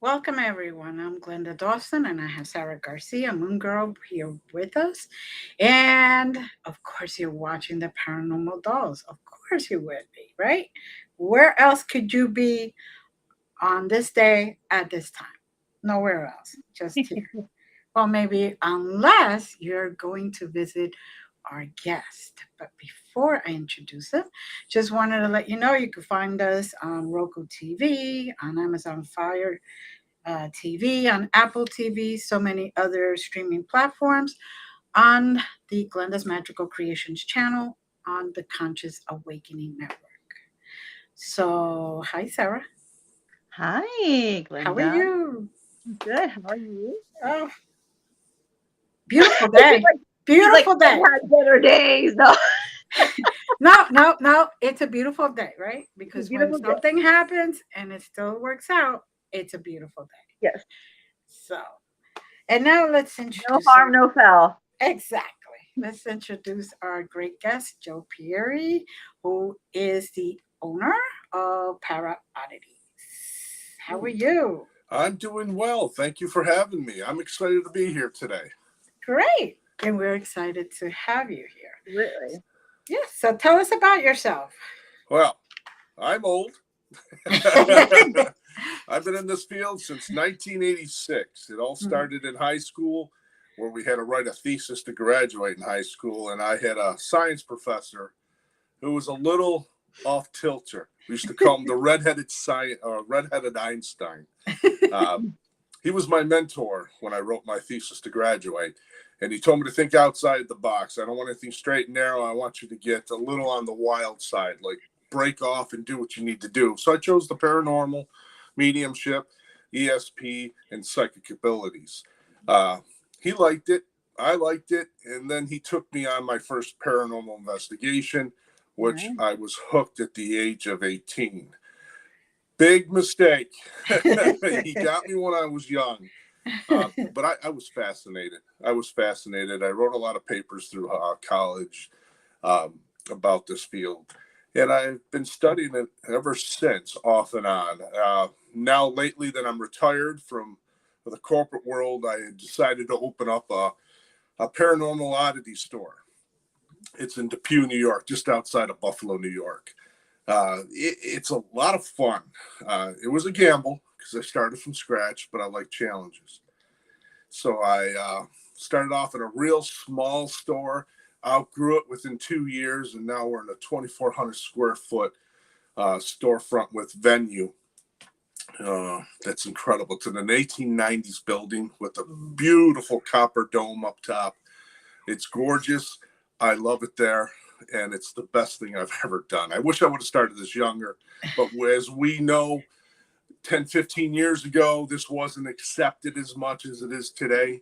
Welcome, everyone. I'm Glenda Dawson, and I have Sarah Garcia, Moongirl, here with us. And of course, you're watching the Paranormal Dolls. Of course, you would be, right? Where else could you be on this day at this time? Nowhere else, just here. Well, maybe unless you're going to visit our guest. But before I introduce him, just wanted to let you know you can find us on Roku TV, on Amazon Fire TV, on Apple TV, so many other streaming platforms, on the Glenda's Magical Creations channel, on the Conscious Awakening Network. So, hi, Sarah. Hi, How are Glenda. you? Good. How are you? Oh, beautiful He's day. like, he's like, Beautiful I've day. had better days. No, No, no, no. It's a beautiful day, right? it's a Because when beautiful day. something happens and it still works out, it's a beautiful day. Yes. So, and now let's No introduce harm, our no foul. exactly. Let's introduce our great guest, Joe Pieri, who is the owner of Para Oddities. How are you? I'm doing well. Thank you for having me. I'm excited to be here today. Great. And we're excited to have you here. Absolutely. Yes. So tell us about yourself. Well, I'm old. I've been in this field since 1986. It all started in high school where we had to write a thesis to graduate in high school, and I had a science professor who was a little off tilter. We used to call him the redheaded science or redheaded Einstein. Uh, he was my mentor when I wrote my thesis to graduate. And he told me to think outside the box. I don't want anything straight and narrow. I want you to get a little on the wild side, like break off and do what you need to do. So I chose the paranormal, mediumship, ESP, and psychic abilities. He liked it. I liked it. And then he took me on my first paranormal investigation, which Right. I was hooked at the age of 18. Big mistake. He got me when I was young. But I was fascinated. I was fascinated. I wrote a lot of papers through college about this field. And I've been studying it ever since, off and on. Now, lately that I'm retired from the corporate world, I decided to open up a paranormal oddity store. It's in Depew, New York, just outside of Buffalo, New York. It's a lot of fun. It was a gamble because I started from scratch, but I like challenges. So I started off in a real small store, outgrew it within 2 years, and now we're in a 2,400 square foot storefront with venue. That's incredible. It's in an 1890s building with a beautiful copper dome up top. It's gorgeous. I love it there, and it's the best thing I've ever done. I wish I would have started this younger, but as we know, 10, 15 years ago, this wasn't accepted as much as it is today.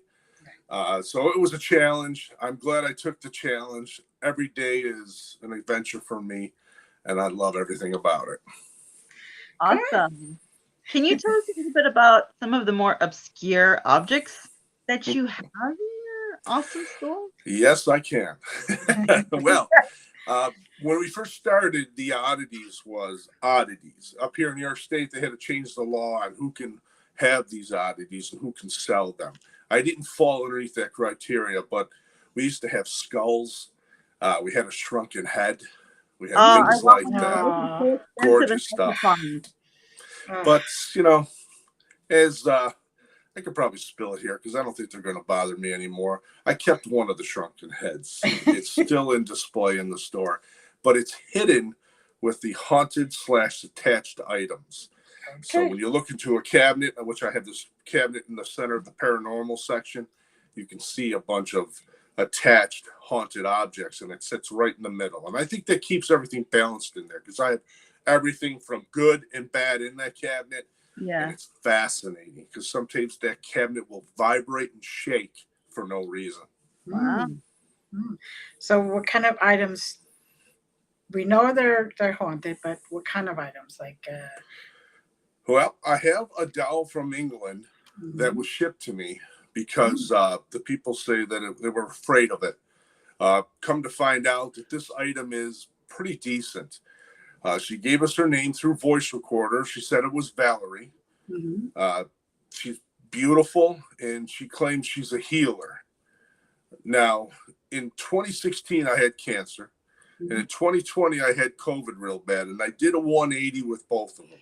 So it was a challenge. I'm glad I took the challenge. Every day is an adventure for me, and I love everything about it. Good. Awesome. Can you tell us a little bit about some of the more obscure objects that you have in your awesome store? Yes, I can. Well, when we first started, the oddities was oddities. Up here in New York State, they had to change the law on who can have these oddities and who can sell them. I didn't fall underneath that criteria, but we used to have skulls. We had a shrunken head. We had I things love like them. that. Those are Oh, so expensive and Gorgeous such a stuff. fun. oh. But, as I could probably spill it here because I don't think they're going to bother me anymore. I kept one of the shrunken heads. It's still in display in the store, but it's hidden with the haunted / attached items. So Okay. when you look into a cabinet, which I have this cabinet in the center of the paranormal section, you can see a bunch of attached haunted objects, and it sits right in the middle. And I think that keeps everything balanced in there because I have everything from good and bad in that cabinet. And Yeah. it's fascinating because sometimes that cabinet will vibrate and shake for no reason. Wow. Mm, mm. So, what kind of items? We know they're haunted, but what kind of items? Like, Well, I have a doll from England that mhm. was shipped to me Mm, because the people say that they were afraid of it. Come to find out that this item is pretty decent. She gave us her name through voice recorder. She said it was Valerie. mhm. Uh, she's beautiful, and she claims she's a healer. Now, in 2016, I had cancer. And in 2020, I had COVID real bad. And I did a 180 with both of them.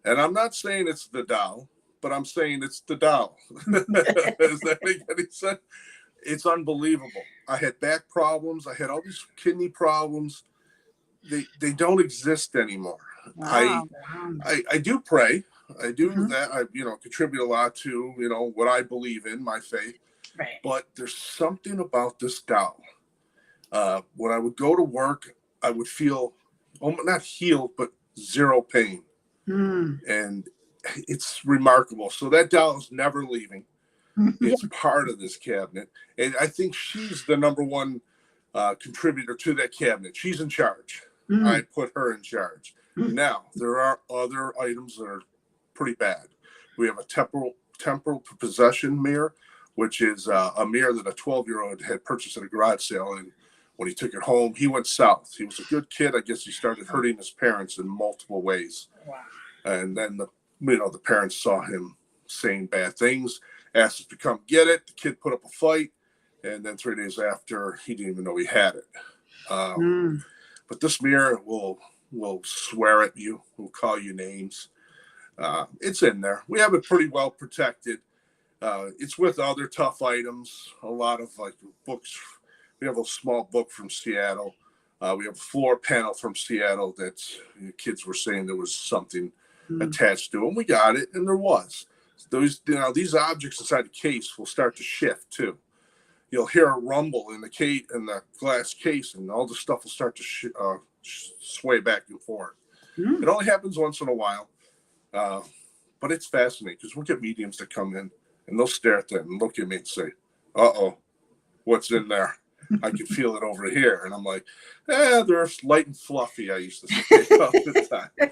And I'm not saying it's the doll, but I'm saying it's the doll. Does that make any sense? It's unbelievable. I had back problems. I had all these kidney problems. They don't exist anymore. Wow. I do pray. I do Mhm. that. I contribute a lot to what I believe in, my faith. Right. But there's something about this doll. When I would go to work, I would feel not healed, but zero pain. Mm. And it's remarkable. So that doll is never leaving. It's part of this cabinet. And I think she's the number one contributor to that cabinet. She's in charge. Mm. I put her in charge. Mm. Now, there are other items that are pretty bad. We have a temporal possession mirror, which is a mirror that a 12-year-old had purchased at a garage sale. And when he took it home, he went south. He was a good kid. I guess he started hurting his parents in multiple ways. Wow. And then the parents saw him saying bad things, asked us to come get it. The kid put up a fight. And then 3 days after, he didn't even know he had it. But this mirror will swear at you, will call you names. It's in there. We have it pretty well protected. It's with other tough items, a lot of like books. We have a small book from Seattle. We have a floor panel from Seattle that kids were saying there was something attached to, and we got it, and there was. These objects inside the case will start to shift too. You'll hear a rumble in the glass case, and all the stuff will start to sway back and forth. It only happens once in a while, but it's fascinating because we'll get mediums that come in and they'll stare at that and look at me and say, "Uh-oh, what's in there? I can feel it over here." And I'm like, they're light and fluffy, I used to say all the time.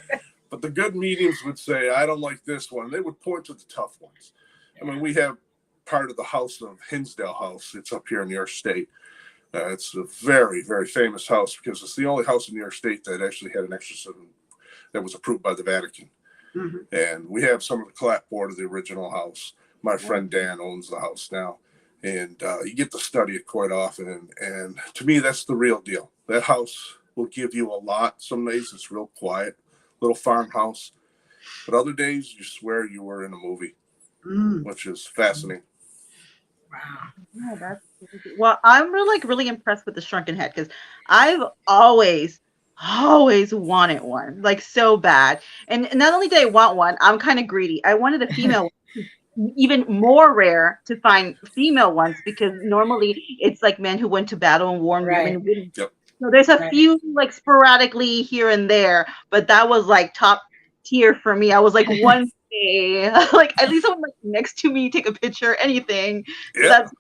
But the good mediums would say, "I don't like this one." They would point to the tough ones. I mean, we have part of the house of Hinsdale House. It's up here in New York State. It's a very, very famous house because it's the only house in New York State that actually had an exorcism that was approved by the Vatican. And we have some of the clapboard of the original house. My friend Dan owns the house now. And you get to study it quite often. And to me, that's the real deal. That house will give you a lot. Some days it's real quiet, little farmhouse. But other days you swear you were in a movie, which is fascinating. Wow. Yeah, that's well, I'm really impressed with the shrunken head because I've always wanted one, like so bad. And not only did I want one, I'm kind of greedy. I wanted a female one. Even more rare to find female ones because normally it's like men who went to battle and war and women wouldn't. Yep. So there's a few like sporadically here and there, but that was like top tier for me. I was like one day, like at least someone like next to me, take a picture, anything. So that's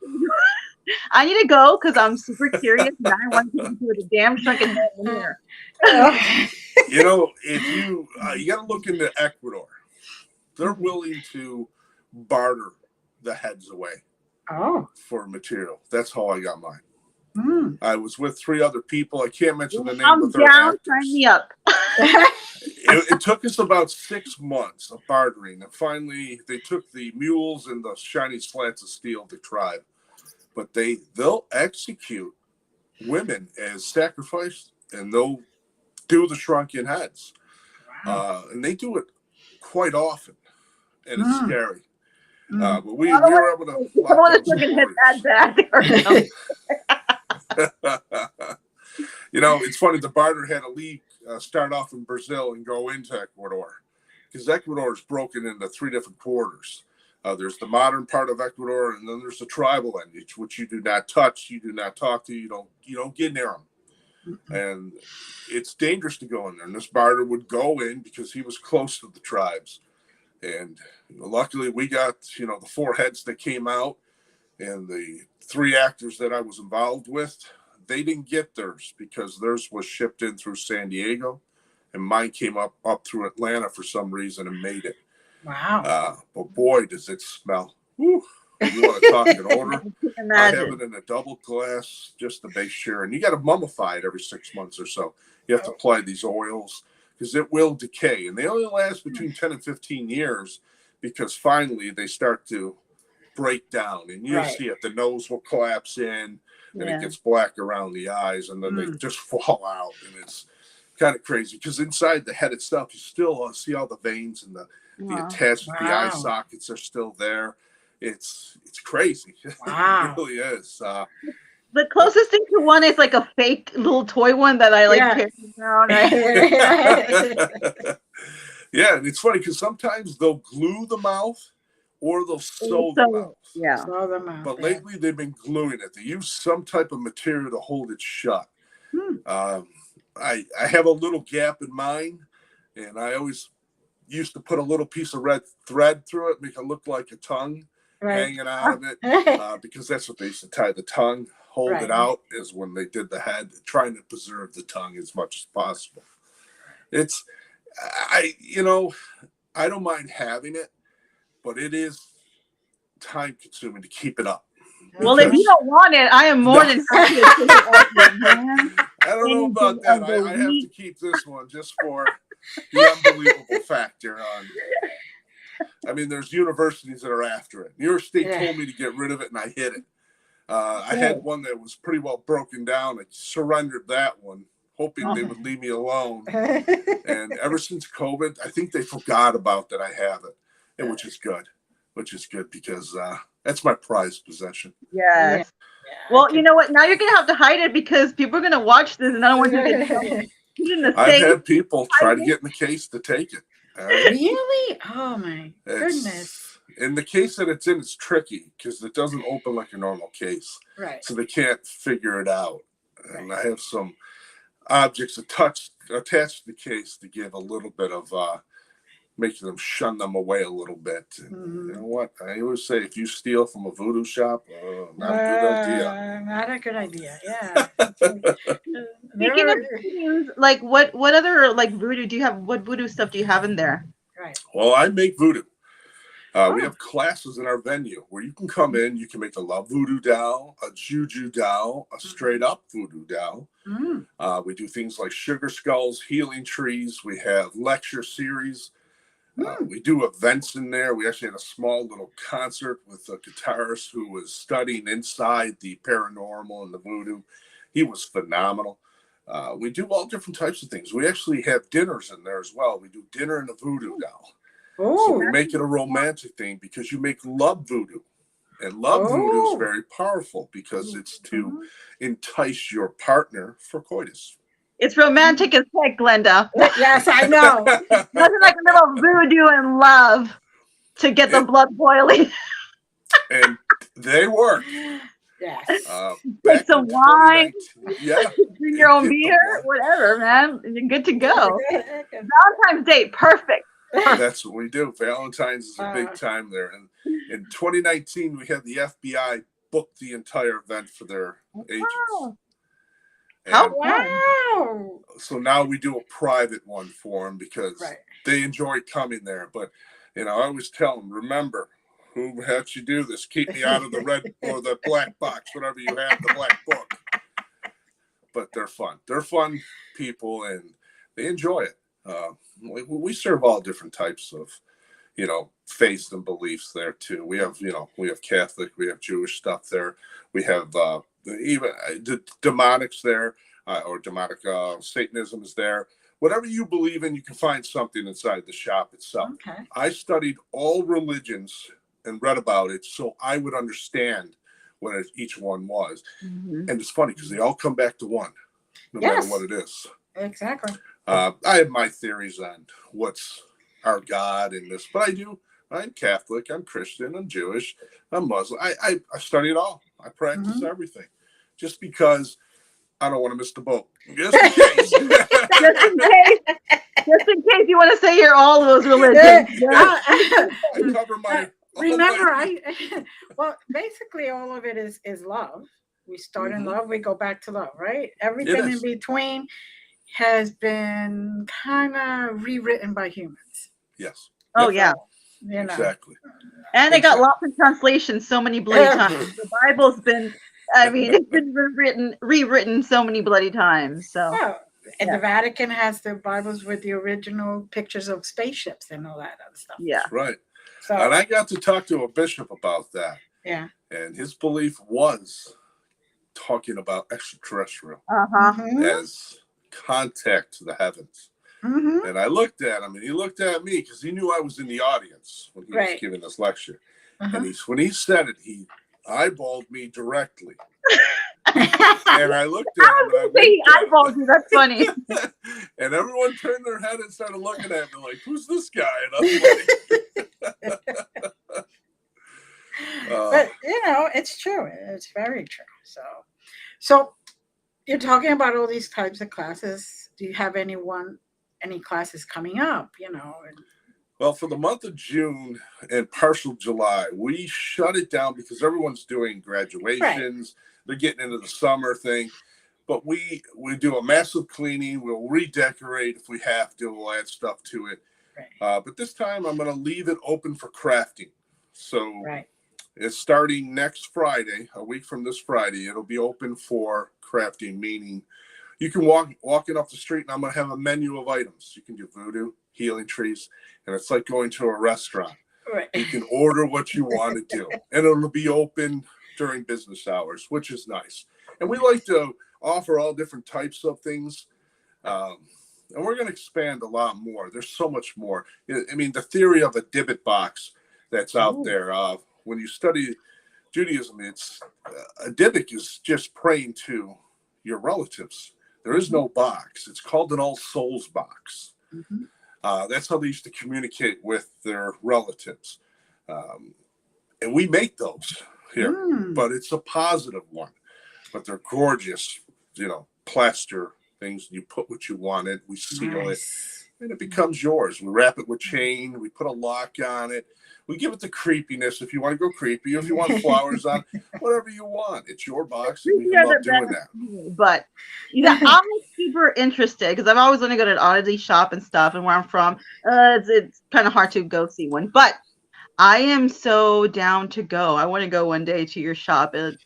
I need to go because I'm super curious and I want to do the damn shrunken head in here. If you got to look into Ecuador, they're willing to barter the heads away for material. That's how I got mine. I was with 3 other people. I can't mention the name, but they're actors. Sign me up. It took us about 6 months of bartering, and finally they took the mules and the shiny slats of steel to tribe. But they'll execute women as sacrifice, and they'll do the shrunken heads. And they do it quite often, and it's scary. But we were able to lock down some it's funny. The barter had a league start off in Brazil and go into Ecuador because Ecuador is broken into 3 different quarters. There's the modern part of Ecuador, and then there's the tribal end, which you do not touch, you do not talk to, you don't get near them. And it's dangerous to go in there. And this barter would go in because he was close to the tribes. And luckily we got, the 4 heads that came out, and the 3 actors that I was involved with, they didn't get theirs because theirs was shipped in through San Diego, and mine came up through Atlanta for some reason and made it. Wow. But boy, does it smell. Whew. You want to talk an odor? I have it in a double glass, just to make sure. And you got to mummify it every 6 months or so. You have to apply these oils because it will decay. And they only last between 10 and 15 years because finally they start to break down, and you Right. see it. The nose will collapse in, and Yeah. it gets black around the eyes, and then they just fall out, and it's kind of crazy because inside the head itself, you still see all the veins and the attached, the eye sockets are still there. It's crazy. Wow. It really is. The closest thing to one is like a fake little toy one that I like carry around. Right? Yeah, and it's funny because sometimes they'll glue the mouth or they'll sew the mouth. Yeah. Sew the mouth. But lately they've been gluing it. They use some type of material to hold it shut. I have a little gap in mine, and I always used to put a little piece of red thread through it, make it look like a tongue hanging out of it, because that's what they used to tie the tongue, hold it out, is when they did the head, trying to preserve the tongue as much as possible. It's, I don't mind having it, but it is time consuming to keep it up. Well, if you don't want it, I am more than happy to take it off your hands. I don't know about that. I have to keep this one just for the unbelievable factor on. I mean, there's universities that are after it. New York State told me to get rid of it, and I hid it. I had one that was pretty well broken down. I surrendered that one, hoping they would leave me alone. And ever since COVID, I think they forgot about that I have it, and which is good because that's my prized possession. Yes. Yeah, well, you know what? Now you're going to have to hide it because people are going to watch this, and I don't want you to get trouble. I've had people try to get in the case to take it. Really? Oh, my goodness. In the case that it's in, it's tricky because it doesn't open like a normal case. Right. So they can't figure it out. And I have some objects attached to the case to give a little bit of making them shun them away a little bit. And you know what? I always say, if you steal from a voodoo shop, not a good idea. Not a good idea. Yeah. Speaking of voodoo, like what other like voodoo do you have? What voodoo stuff do you have in there? Right. Well, I make voodoo. We have classes in our venue where you can come in. You can make a love voodoo doll, a juju doll, a straight up voodoo doll. We do things like sugar skulls, healing trees. We have lecture series. We do events in there. We actually had a small little concert with a guitarist who was studying inside the paranormal and the voodoo. He was phenomenal. We do all different types of things. We actually have dinners in there as well. We do dinner and a voodoo doll. So we make it a romantic thing because you make love voodoo. And love voodoo is very powerful because it's to entice your partner for coitus. It's romantic as heck, Glenda. Yes, I know. Nothing like a little voodoo and love to get the blood boiling. And they work. Yes. Take some wine. Yeah. Bring your own beer, whatever, man. You're good to go. Valentine's Day, perfect. That's what we do. Valentine's is a big time there. And in 2019, we had the FBI book the entire event for their agents. Wow. So now we do a private one for them because they enjoy coming there. But, I always tell them, remember, who had you do this? Keep me out of the red or the black box, whatever you have, the black book. But they're fun. They're fun people, and they enjoy it. We serve all different types of, faiths and beliefs there too. We have Catholic, we have Jewish stuff there. We have even demonics there, or demonic Satanism is there. Whatever you believe in, you can find something inside the shop itself. Okay. I studied all religions and read about it so I would understand what each one was. And it's funny because they all come back to one, no matter what it is. Exactly. I have my theories on what's our God in this, but I'm Catholic, I'm Christian, I'm Jewish, I'm Muslim. I study it all. I practice everything just because I don't want to miss the boat. Just in case. Just in case you want to say you're all those religions. I cover my. Remember, well, basically all of it is love. We start in love, we go back to love, right? Everything in between has been kind of rewritten by humans. Yes. Oh, yeah. Exactly. And it got lost in translation so many bloody times. The Bible's been, it's been rewritten so many bloody times. So. And the Vatican has the Bibles with the original pictures of spaceships and all that other stuff. Yeah. Right. So And I got to talk to a bishop about that. yeah. And his belief was talking about extraterrestrial as contact to the heavens. Mm-hmm. And I looked at him, and he looked at me because he knew I was in the audience when he was Right. giving this lecture. Uh-huh. And when he said it, he eyeballed me directly. And I looked at him, and I winked at eyeballed you. That's funny. And everyone turned their head and started looking at me like, "Who's this guy?" And I'm like, But you know, it's true. It's very true. So you're talking about all these types of classes. Do you have any classes coming up? You know. well, for the month of June and partial July, we shut it down because everyone's doing graduations. Right. They're getting into the summer thing. But we do a massive cleaning. We'll redecorate if we have to. We'll add stuff to it. Right. But this time I'm going to leave it open for crafting. So right. It's starting next Friday, a week from this Friday. It'll be open for crafting, meaning you can walk in off the street, and I'm going to have a menu of items. You can do voodoo, healing trees, and it's like going to a restaurant. Right. You can order what you want to do, and it'll be open during business hours, which is nice. And we like to offer all different types of things. And we're going to expand a lot more. There's so much more. I mean, the theory of a Dybbuk box that's out there, when you study Judaism, it's a Dybbuk is just praying to your relatives. There is no box. It's called an all souls box. Mm-hmm. That's how they used to communicate with their relatives. And we make those here, but it's a positive one. But they're gorgeous, you know, plaster things. You put what you want in, we seal it, and it becomes yours. We wrap it with chain, we put a lock on it. We give it the creepiness if you want to go creepy, if you want flowers on, whatever you want. It's your box, and we love doing that. But I'm super interested because I've always wanted to go to an oddity shop and stuff, and where I'm from, it's kind of hard to go see one. But I am so down to go. I want to go one day to your shop. It's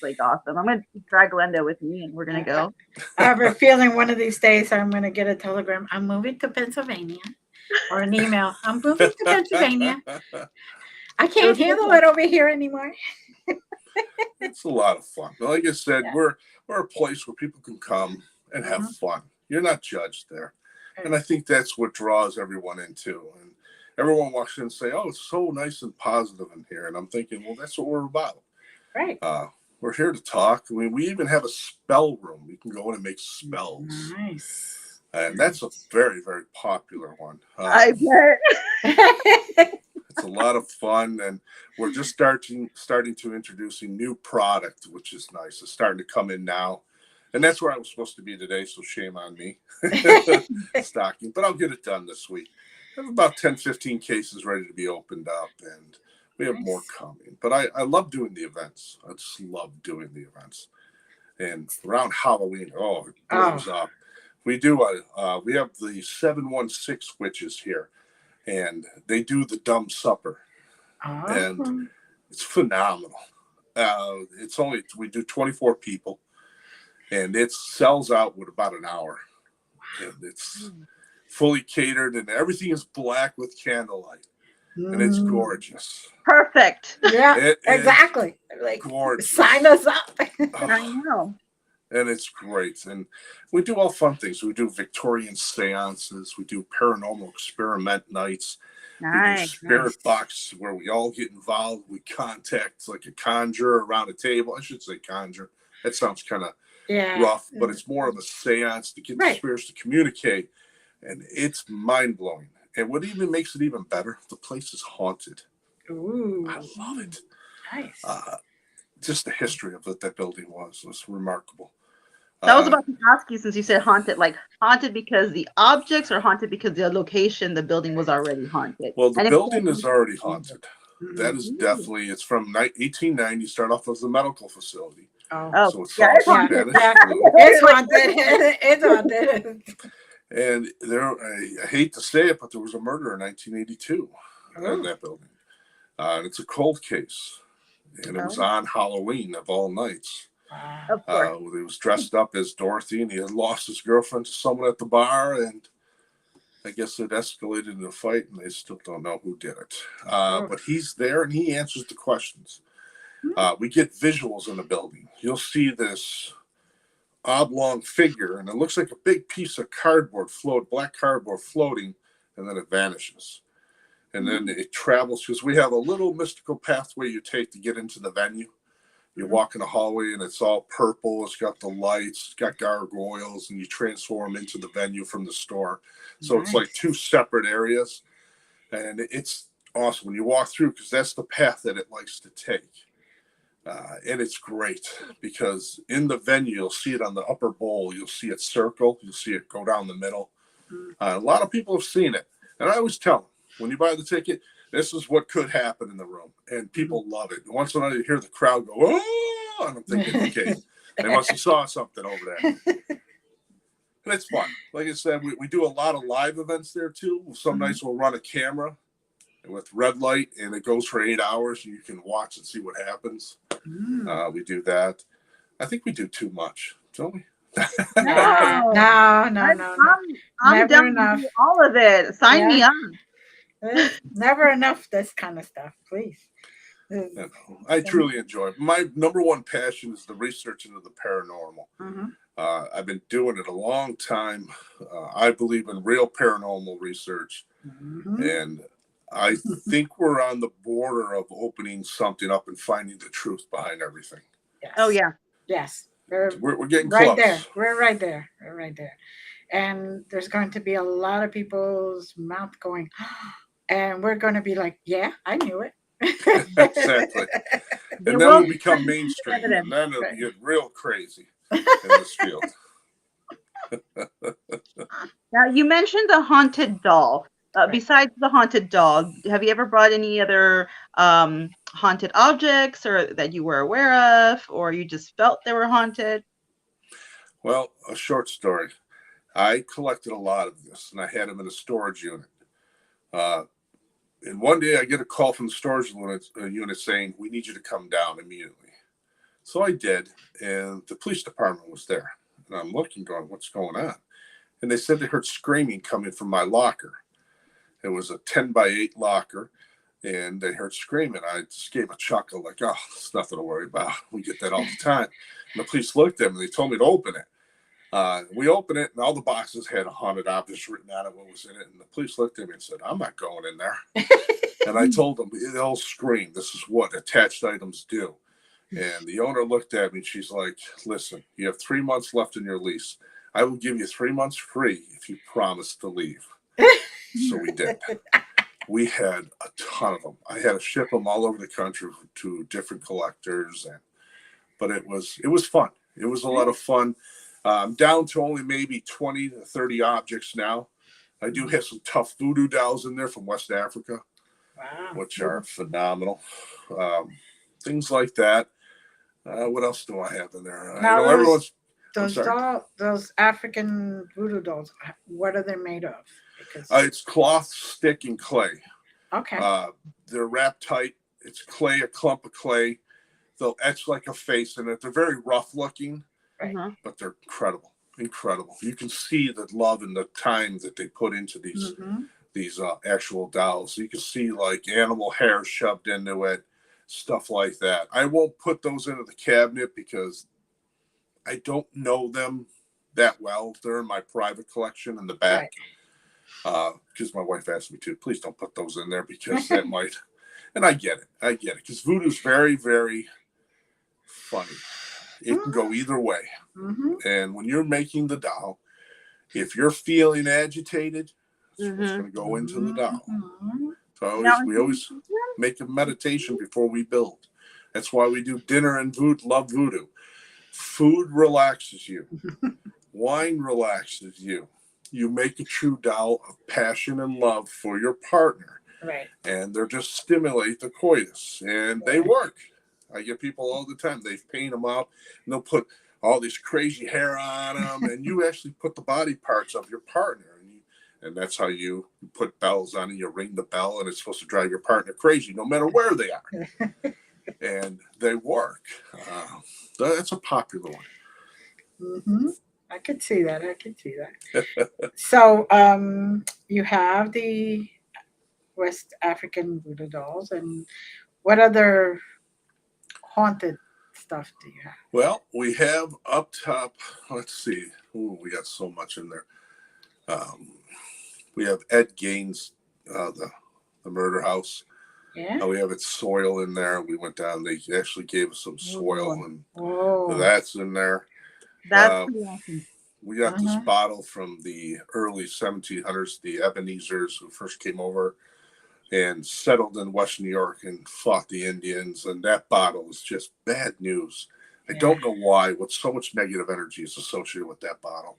like awesome. I'm going to drag Glenda with me, and we're going to go. I have a feeling one of these days I'm going to get a telegram. I'm moving to Pennsylvania. Or an email. I'm moving to Pennsylvania. I can't handle it over here anymore. It's a lot of fun. But like I said, we're a place where people can come and have fun. You're not judged there. And I think that's what draws everyone into. And everyone walks in and say, "Oh, it's so nice and positive in here." And I'm thinking, well, that's what we're about. Right. We're here to talk. I mean, we even have a spell room. You can go in and make spells. Nice. And that's a very, very popular one. I bet. It's a lot of fun, and we're just starting to introducing new product, which is nice. It's starting to come in now, and that's where I was supposed to be today, so shame on me. Stocking, but I'll get it done this week. I have about 10, 15 cases ready to be opened up, and we have more coming. But I love doing the events. I just love doing the events. And around Halloween, it blows up. We do we have the 716 witches here, and they do the dumb supper, and it's phenomenal. We do 24 people, and it sells out with about an hour, and it's fully catered, and everything is black with candlelight, and it's gorgeous. Perfect. Yeah, exactly. Like, gorgeous. Sign us up. I know. And it's great. And we do all fun things. We do Victorian seances. We do paranormal experiment nights. Nice. We do spirit box where we all get involved. We contact like a conjurer around a table. I should say conjure. That sounds kind of rough, but it's more of a seance to get the spirits to communicate. And it's mind-blowing. And what even makes it even better, the place is haunted. Ooh. I love it. Nice. Just the history of what that building was remarkable. I was about to ask you, since you said haunted, like haunted because the objects, or haunted because the location, the building was already haunted? Well, the building is already haunted. That is definitely, it's from 1890, start off as a medical facility. Oh, so it's all Spanish. It's haunted. It's haunted. And I hate to say it, but there was a murder in 1982 in that building. And it's a cold case. And it was on Halloween of all nights. Of course. He was dressed up as Dorothy, and he had lost his girlfriend to someone at the bar, and I guess it escalated into a fight, and they still don't know who did it. Oh. But he's there, and he answers the questions. Hmm. We get visuals in the building. You'll see this oblong figure, and it looks like a big piece of cardboard black cardboard floating, and then it vanishes. And then it travels, because we have a little mystical pathway you take to get into the venue. You walk in the hallway, and it's all purple. It's got the lights, it's got gargoyles, and you transform into the venue from the store. So Nice. it's like two separate areas, and it's awesome when you walk through, because that's the path that it likes to take. And it's great, because in the venue, you'll see it on the upper bowl. You'll see it circle. You'll see it go down the middle. A lot of people have seen it. And I always tell them, when you buy the ticket, this is what could happen in the room. And people love it. Once in a while, you hear the crowd go, oh, and I'm thinking, okay, they must have saw something over there. And it's fun. Like I said, we do a lot of live events there, too. Some nights we'll run a camera with red light, and it goes for 8 hours, and you can watch and see what happens. We do that. I think we do too much, don't we? No. I'm I'm Never down enough. to do all of it. Sign me up. There's never enough this kind of stuff, please. I truly enjoy it. My number one passion is the research into the paranormal. I've been doing it a long time. I believe in real paranormal research, and I think we're on the border of opening something up and finding the truth behind everything. Yes. Oh, yeah. Yes. We're getting right close. there. We're right there. We're right there. And there's going to be a lot of people's mouth going, and we're going to be like, yeah, I knew it. Exactly. And then we'll become mainstream, and then it'll get real crazy in this field. Now, you mentioned the haunted doll. Besides the haunted doll, have you ever brought any other haunted objects, or that you were aware of, or you just felt they were haunted? Well, a short story. I collected a lot of this, and I had them in a storage unit. And one day I get a call from the storage unit saying, we need you to come down immediately. So I did, and the police department was there. And I'm looking, going, what's going on? And they said they heard screaming coming from my locker. It was a 10-by-8 locker, and they heard screaming. I just gave a chuckle, like, oh, it's nothing to worry about. We get that all the time. And the police looked at me, and they told me to open it. We opened it, and all the boxes had 100 objects written out of what was in it. And the police looked at me and said, I'm not going in there. And I told them, they'll scream. This is what attached items do. And the owner looked at me, and she's like, listen, you have 3 months left in your lease. I will give you 3 months free if you promise to leave. So we did. We had a ton of them. I had to ship them all over the country to different collectors. But it was fun. It was a lot of fun. I'm down to only maybe 20 to 30 objects now. I do have some tough voodoo dolls in there from West Africa, which are phenomenal. Things like that. What else do I have in there? Now, I know those African voodoo dolls, what are they made of? Because it's cloth, stick, and clay. Okay. They're wrapped tight. It's clay, a clump of clay. They'll etch like a face in it. They're very rough looking, but they're incredible. Incredible. You can see the love and the time that they put into these actual dolls. You can see like animal hair shoved into it, stuff like that. I won't put those into the cabinet because I don't know them that well. They're in my private collection in the back. Because my wife asked me to, please don't put those in there because that might. And I get it. Because voodoo's very, very funny. It can go either way. And when you're making the doll, if you're feeling agitated, it's going to go into the doll. So we always make a meditation before we build. That's why we do dinner and love voodoo. Food relaxes you. Wine relaxes you. You make a true doll of passion and love for your partner. Right. And they're just stimulate the coitus. And they work. I get people all the time. They paint them up, and they'll put all this crazy hair on them, and you actually put the body parts of your partner. And that's how you put bells on it. You ring the bell, and it's supposed to drive your partner crazy no matter where they are. And they work. That's a popular one. I could see that. I could see that. So, you have the West African voodoo dolls, and what other haunted stuff do you have? Well, we have up top. Let's see. Ooh, we got so much in there. Um, we have Ed Gaines, the murder house. Yeah. We have its soil in there. We went down. They actually gave us some soil, and Oh. that's in there. That's pretty awesome. We got this bottle from the early 1700s, the Ebenezers who first came over and settled in West New York and fought the Indians. And that bottle is just bad news. I don't know why. What so much negative energy is associated with that bottle.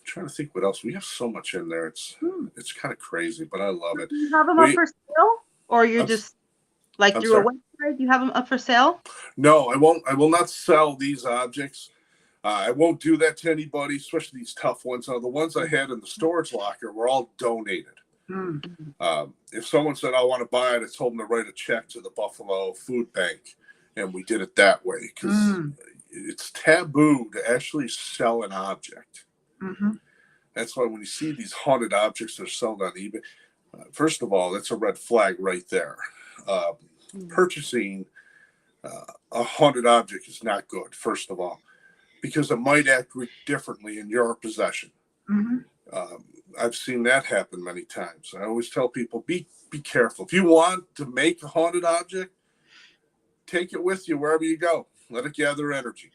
Trying to think what else. We have so much in there. It's kind of crazy, but I love it. Do you have them up for sale, or you're just like through a website? Do you have them up for sale? No, I won't. I will not sell these objects. I won't do that to anybody, especially these tough ones. The ones I had in the storage locker were all donated. If someone said, I want to buy it, I told them to write a check to the Buffalo Food Bank, and we did it that way because it's taboo to actually sell an object. That's why when you see these haunted objects that are sold on eBay, first of all, that's a red flag right there. Purchasing a haunted object is not good, first of all, because it might act differently in your possession. I've seen that happen many times. I always tell people, be careful. If you want to make a haunted object, take it with you wherever you go. Let it gather energy.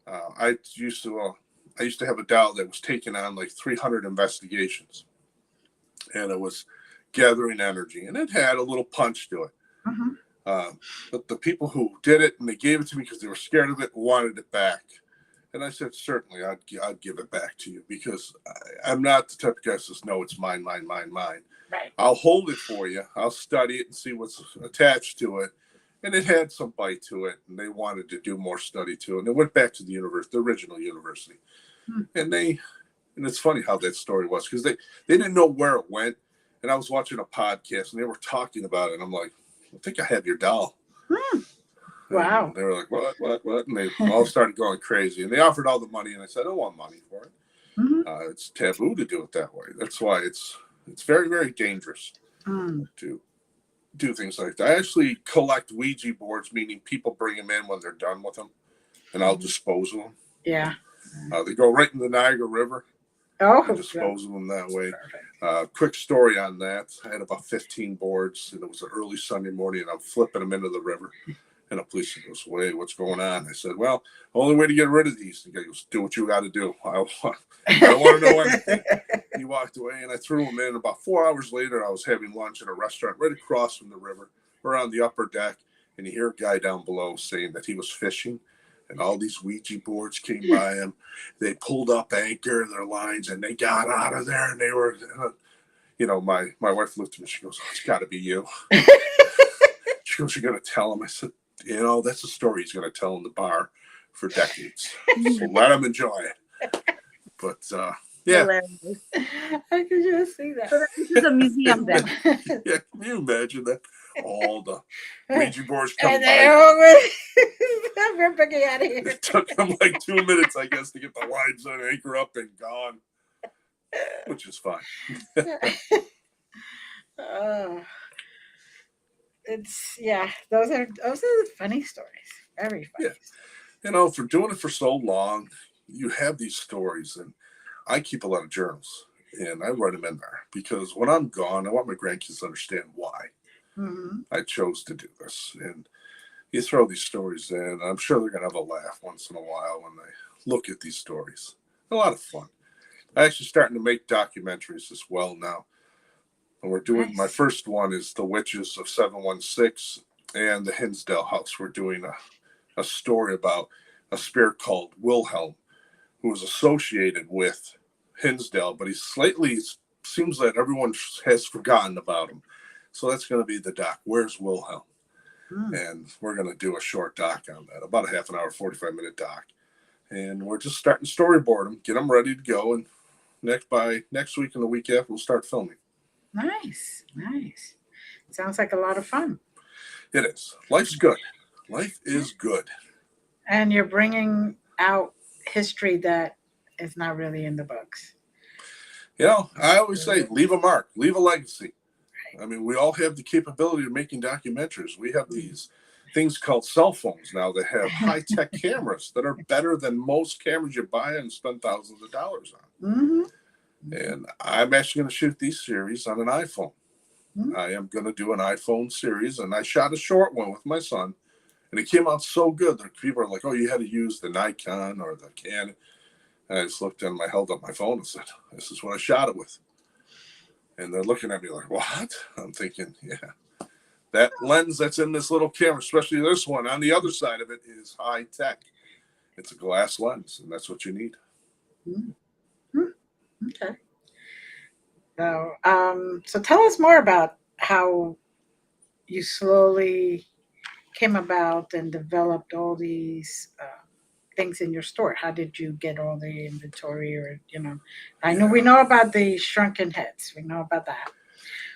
I used to have a doll that was taking on like 300 investigations, and it was gathering energy, and it had a little punch to it. But the people who did it, and they gave it to me because they were scared of it, wanted it back. And I said, certainly, I'd give it back to you, because I'm not the type of guy that says, no, it's mine, mine, mine, mine. Right. I'll hold it for you. I'll study it and see what's attached to it. And it had some bite to it, and they wanted to do more study to it. And it went back to the university, the original university. And it's funny how that story was, because they didn't know where it went. And I was watching a podcast, and they were talking about it. And I'm like, I think I have your doll. Wow. And they were like, what? And they all started going crazy. And they offered all the money, and I said, I don't want money for it. It's taboo to do it that way. That's why it's very, very dangerous to do things like that. I actually collect Ouija boards, meaning people bring them in when they're done with them, and I'll dispose of them. Yeah. They go right in the Niagara River. I dispose of them that way. Quick story on that. I had about 15 boards, and it was an early Sunday morning, and I'm flipping them into the river. And a policeman goes, wait, what's going on? I said, well, the only way to get rid of these, he goes, do what you got to do. I don't want to know anything. He walked away, and I threw them in. About 4 hours later, I was having lunch in a restaurant right across from the river. We're on the upper deck, and you hear a guy down below saying that he was fishing, and all these Ouija boards came by him. They pulled up anchor, their lines, and they got out of there, and they were, my wife looked at me. She goes, oh, it's got to be you. She goes, you're going to tell him? I said, that's a story he's going to tell in the bar for decades. So let him enjoy it. But, yeah. Hilarious. I could just see that. So this is a museum then. Yeah, can you imagine that? All the Ouija boards come And by. they all went, we're picking out of here. It took them like 2 minutes, I guess, to get the lines on anchor up and gone, which is fine. Those are the funny stories. Very funny. Yeah. For doing it for so long, you have these stories, and I keep a lot of journals, and I write them in there because when I'm gone, I want my grandkids to understand why I chose to do this. And you throw these stories in, I'm sure they're going to have a laugh once in a while when they look at these stories. A lot of fun. I'm actually starting to make documentaries as well now. And we're doing, my first one is The Witches of 716 and the Hinsdale House. We're doing a story about a spirit called Wilhelm, who was associated with Hinsdale, but seems like everyone has forgotten about him. So that's going to be the doc, Where's Wilhelm? And we're going to do a short doc on that, about a half an hour, 45-minute doc. And we're just starting to storyboard them, get them ready to go. And by next week and the week after, we'll start filming. Nice. Sounds like a lot of fun. It is. Life's good. Life is good. And you're bringing out history that is not really in the books. You know, I always say, leave a mark, leave a legacy. I mean, we all have the capability of making documentaries. We have these things called cell phones now that have high-tech cameras that are better than most cameras you buy and spend thousands of dollars on. Mm-hmm. And I'm actually going to shoot these series on an iPhone. Mm-hmm. I am going to do an iPhone series, and I shot a short one with my son, and it came out so good that people are like, oh, you had to use the Nikon or the Canon. And I just looked at them, I held up my phone and said, this is what I shot it with. And they're looking at me like, what? I'm thinking, yeah. That lens that's in this little camera, especially this one, on the other side of it is high tech. It's a glass lens, and that's what you need. Mm-hmm. Okay. So tell us more about how you slowly came about and developed all these things in your store. How did you get all the inventory, or I know we know about the shrunken heads. We know about that.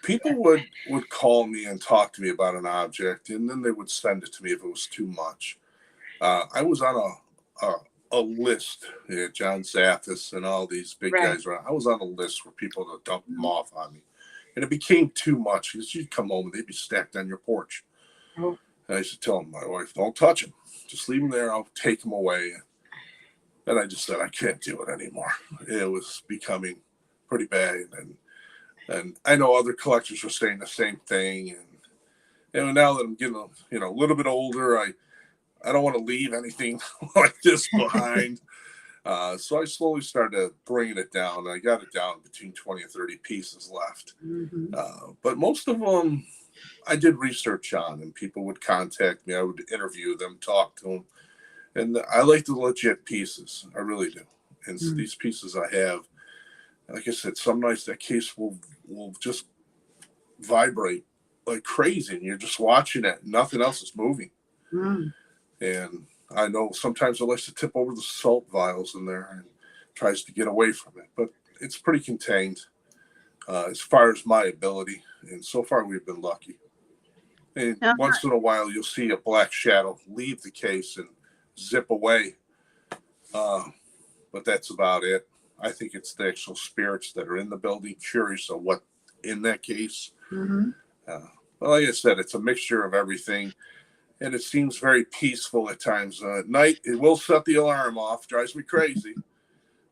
People would call me and talk to me about an object, and then they would send it to me if it was too much. I was on a list, John Zathis and all these big guys around. I was on a list for people to dump them off on me. And it became too much because you'd come home and they'd be stacked on your porch. Oh. And I used to tell my wife, don't touch them. Just leave them there. I'll take them away. And I just said, I can't do it anymore. It was becoming pretty bad. And I know other collectors were saying the same thing. And now that I'm getting a little bit older, I don't want to leave anything like this behind. So I slowly started bringing it down. I got it down between 20 and 30 pieces left. Mm-hmm. But most of them I did research on, and people would contact me. I would interview them, talk to them. And I like the legit pieces. I really do. And these pieces I have, like I said, some nights that case will just vibrate like crazy. And you're just watching it. Nothing else is moving. Mm. And I know sometimes it likes to tip over the salt vials in there and tries to get away from it. But it's pretty contained as far as my ability. And so far, we've been lucky. And once in a while, you'll see a black shadow leave the case and zip away. But that's about it. I think it's the actual spirits that are in the building, curious of what in that case. Mm-hmm. Well, like I said, it's a mixture of everything. And it seems very peaceful at times. At night, it will set the alarm off. Drives me crazy.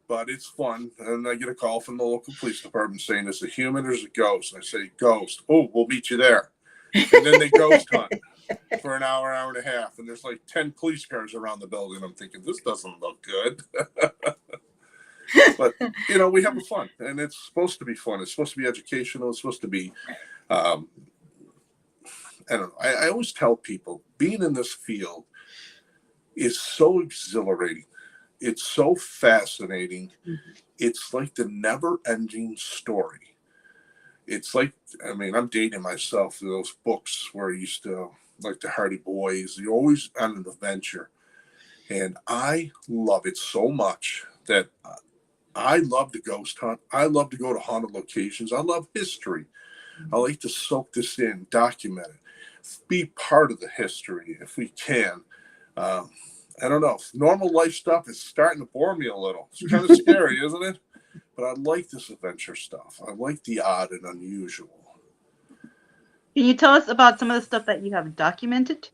But it's fun. And I get a call from the local police department saying, is it a human or is it a ghost? And I say, ghost. Oh, we'll meet you there. And then they ghost hunt for an hour and a half. And there's like 10 police cars around the building. I'm thinking, this doesn't look good. But, we have fun. And it's supposed to be fun. It's supposed to be educational. It's supposed to be, I don't know. I always tell people, being in this field is so exhilarating. It's so fascinating. Mm-hmm. It's like the never-ending story. It's like, I'm dating myself through those books where I used to, like the Hardy Boys, you're always on an adventure. And I love it so much that I love to ghost hunt. I love to go to haunted locations. I love history. Mm-hmm. I like to soak this in, document it, be part of the history if we can. I don't know. Normal life stuff is starting to bore me a little. It's kind of scary, isn't it? But I like this adventure stuff. I like the odd and unusual. Can you tell us about some of the stuff that you have documented?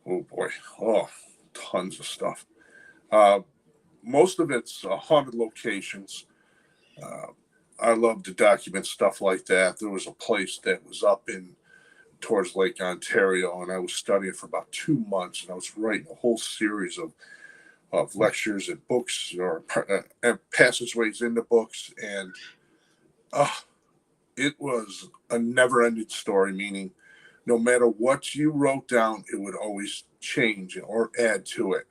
Oh, boy. Oh, tons of stuff. Most of it's haunted locations. I love to document stuff like that. There was a place that was up towards Lake Ontario, and I was studying for about 2 months, and I was writing a whole series of lectures and books or passageways into books, and it was a never-ending story, meaning no matter what you wrote down, it would always change or add to it.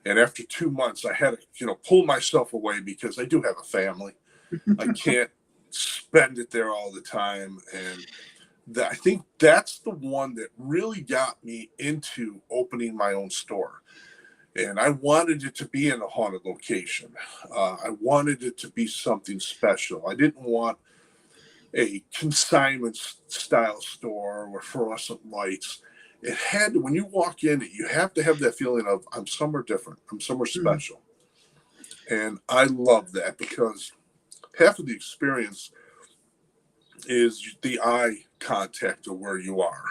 And after 2 months, I had to, pull myself away because I do have a family. I can't spend it there all the time, and I think that's the one that really got me into opening my own store. And I wanted it to be in a haunted location. I wanted it to be something special. I didn't want a consignment style store with fluorescent lights. it had to, when you walk in, you have to have that feeling of I'm somewhere different, I'm somewhere special. And I love that because half of the experience is the eye contact of where you are.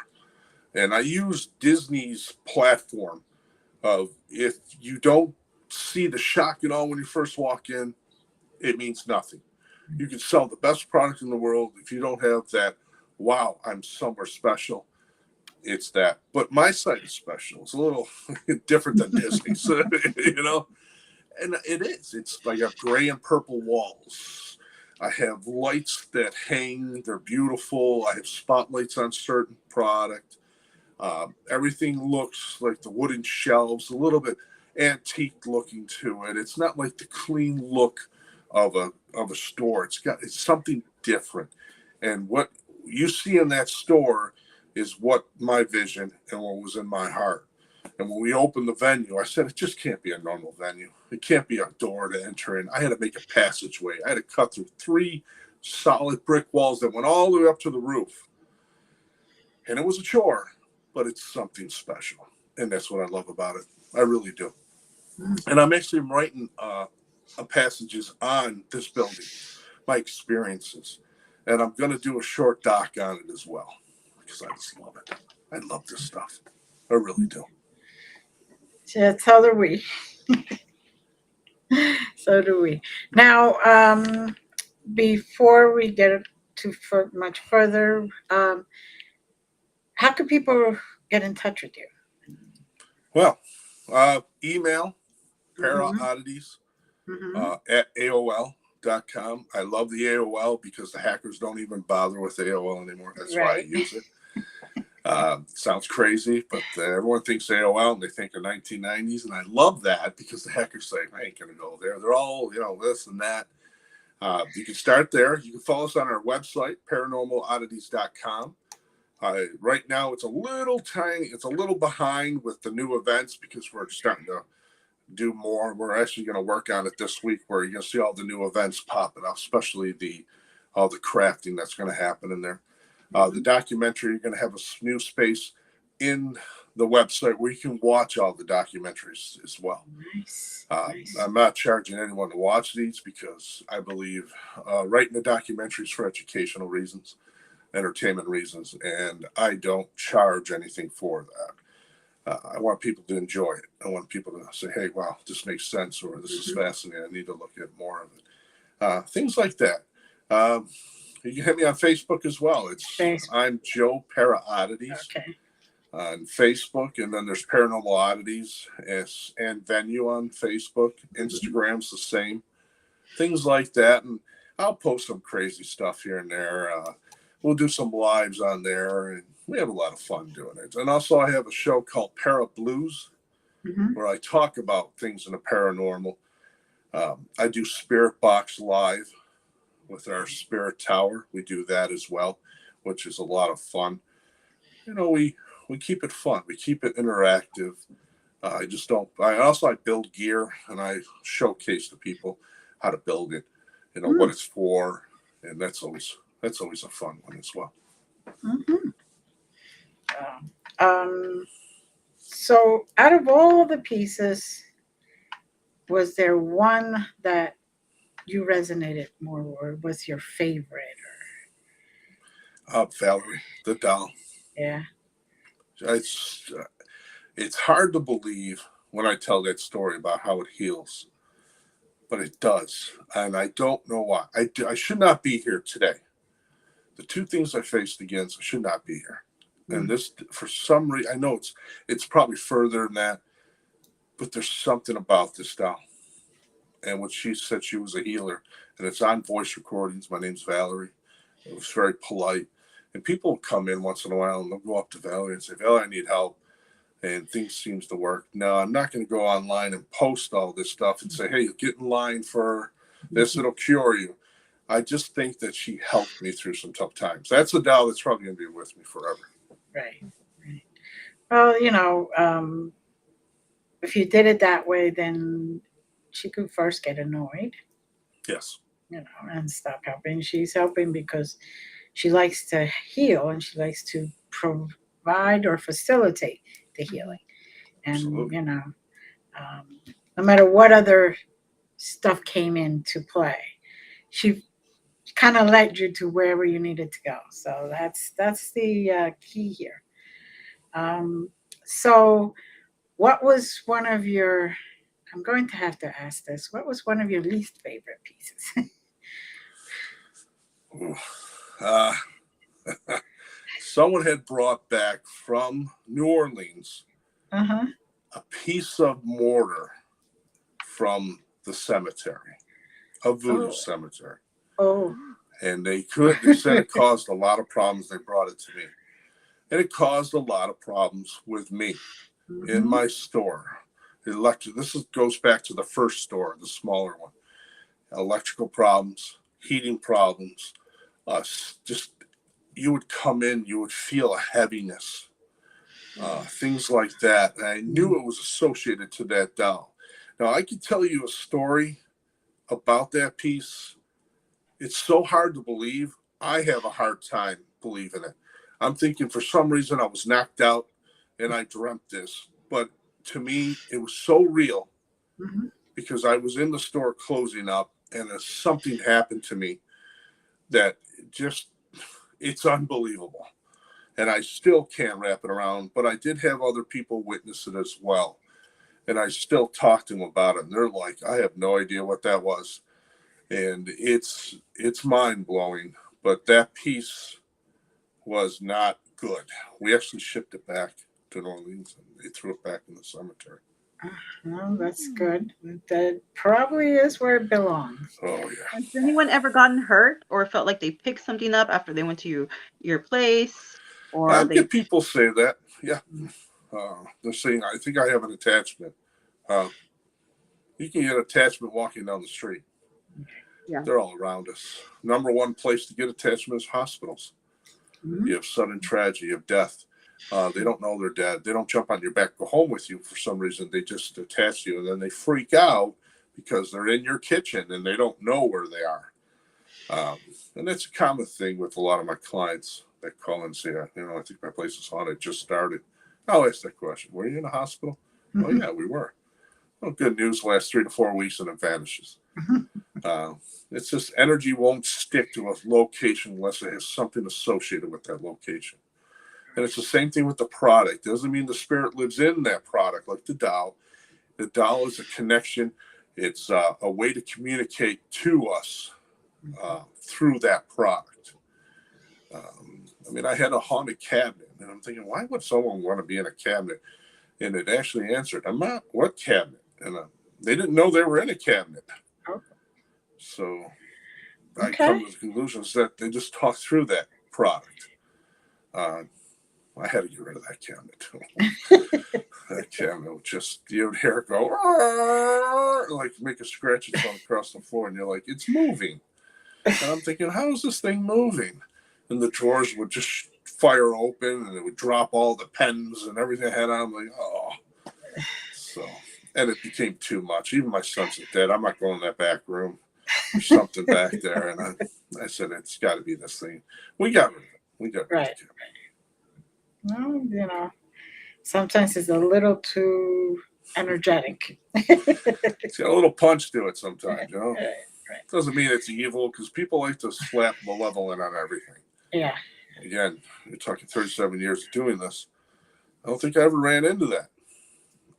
And I use Disney's platform of if you don't see the shock at all when you first walk in, it means nothing. You can sell the best product in the world. If you don't have that, wow, I'm somewhere special, it's that. But my site is special. It's a little different than Disney's, you know? And it is. It's like a gray and purple walls. I have lights that hang. They're beautiful. I have spotlights on certain product. Everything looks like the wooden shelves, a little bit antique looking to it. It's not like the clean look of a store. It's something different. And what you see in that store is what my vision and what was in my heart. And when we opened the venue, I said, it just can't be a normal venue. It can't be a door to enter in. I had to make a passageway. I had to cut through 3 solid brick walls that went all the way up to the roof. And it was a chore, but it's something special. And that's what I love about it. I really do. And I'm actually writing passages on this building, my experiences. And I'm going to do a short doc on it as well because I just love it. I love this stuff. I really do. Yeah, so do we. So do we. Now, before we get to much further, how can people get in touch with you? Well, email paraoddities at AOL.com. I love the AOL because the hackers don't even bother with AOL anymore. That's why I use it. Sounds crazy, but everyone thinks AOL and they think of 1990s. And I love that because the hackers say, I ain't going to go there. They're all, this and that. You can start there. You can follow us on our website, paranormaloddities.com. Right now, it's a little behind with the new events because we're starting to do more. We're actually going to work on it this week where you're going to see all the new events popping up, especially all the crafting that's going to happen in there. The documentary, you're going to have a new space in the website where you can watch all the documentaries as well. Nice. I'm not charging anyone to watch these because I believe writing the documentaries for educational reasons, entertainment reasons, and I don't charge anything for that. I want people to enjoy it. I want people to say, hey, wow, this makes sense, or this is fascinating. I need to look at more of it. Things like that. You can hit me on Facebook as well. I'm Joe Oddities on Facebook, and then there's Paranormal Oddities and Venue on Facebook. Instagram's the same. Things like that, and I'll post some crazy stuff here and there. We'll do some lives on there, and we have a lot of fun doing it. And also, I have a show called Para Blues, where I talk about things in the paranormal. I do Spirit Box Live with our Spirit Tower. We do that as well, which is a lot of fun. We keep it fun. We keep it interactive. I build gear, and I showcase to people how to build it, what it's for, and that's always a fun one as well. So out of all the pieces, was there one that you resonated more, or was your favorite? Valerie, the doll. Yeah. It's hard to believe when I tell that story about how it heals, but it does, and I don't know why. I should not be here today. The 2 things I faced against, I should not be here. And this, for some reason, I know it's probably further than that, but there's something about this doll. And when she said she was a healer, and it's on voice recordings, my name's Valerie. It was very polite. And people will come in once in a while, and they'll go up to Valerie and say, Valerie, I need help. And things seems to work. No, I'm not going to go online and post all this stuff and say, hey, get in line for this. It'll cure you. I just think that she helped me through some tough times. That's a doll that's probably going to be with me forever. Right. Well, if you did it that way, then she could first get annoyed. Yes. And stop helping. She's helping because she likes to heal and she likes to provide or facilitate the healing. And, Absolutely. no matter what other stuff came into play, she kind of led you to wherever you needed to go. So that's the key here. Um, so, what was one of your? I'm going to have to ask this. What was one of your least favorite pieces? Ooh. Uh, Someone had brought back from New Orleans Uh-huh. a piece of mortar from the cemetery, a voodoo Oh, cemetery. oh. And they said it caused a lot of problems. They brought it to me. And it caused a lot of problems with me in Mhm. my store. Goes back to the first store, the smaller one. Electrical problems, heating problems, just you would come in, you would feel a heaviness, things like that. And I knew it was associated to that doll. Now, I could tell you a story about that piece. It's so hard to believe. I have a hard time believing it. I'm thinking for some reason I was knocked out and I dreamt this. But to me, it was so real Mhm. because I was in the store closing up and something happened to me that just, it's unbelievable. And I still can't wrap it around, but I did have other people witness it as well. And I still talk to them about it. And they're like, I have no idea what that was. And it's mind blowing. But that piece was not good. We actually shipped it back to New Orleans and they threw it back in the cemetery. Well, that's good. That probably is where it belongs. Oh yeah. Has anyone ever gotten hurt or felt like they picked something up after they went to your place, or I they? get people say that. Yeah. They're saying, I think I have an attachment. Uh, you can get attachment walking down the street. Yeah. They're all around us. Number one place to get attachment is hospitals. Mhm. You have sudden tragedy of death. They don't know they're dead. They don't jump on your back, go home with you for some reason. They just attach you, and then they freak out because they're in your kitchen and they don't know where they are. And that's a common thing with a lot of my clients that call and say, I think my place is haunted. Just started. I'll ask that question. Were you in a hospital? Oh Mhm. yeah, we were. Well, good news. Last 3 to 4 weeks and it vanishes. Uh, it's just energy won't stick to a location unless it has something associated with that location. And it's the same thing with the product. It doesn't mean the spirit lives in that product like the doll. The doll is a connection. It's a way to communicate to us through that product. I had a haunted cabinet, and I'm thinking, why would someone want to be in a cabinet? And it actually answered, I'm not, what cabinet? And they didn't know they were in a cabinet. Oh, So I okay. come to the conclusions that they just talked through that product. I had to get rid of that cabinet. That cabinet would just, you would hear it go, like make a scratching sound across the floor, and you're like, it's moving. And I'm thinking, how is this thing moving? And the drawers would just fire open, and it would drop all the pens and everything I had on. I'm like, oh. So, and it became too much. Even my son said, Dad, I'm not going in that back room. There's something back there. And I said, it's got to be this thing. We got rid of it. We got rid of Right. it. Well, sometimes it's a little too energetic. It's got a little punch to it sometimes, Right. Doesn't mean it's evil because people like to slap malevolent on everything. Yeah. Again, you're talking 37 years of doing this. I don't think I ever ran into that.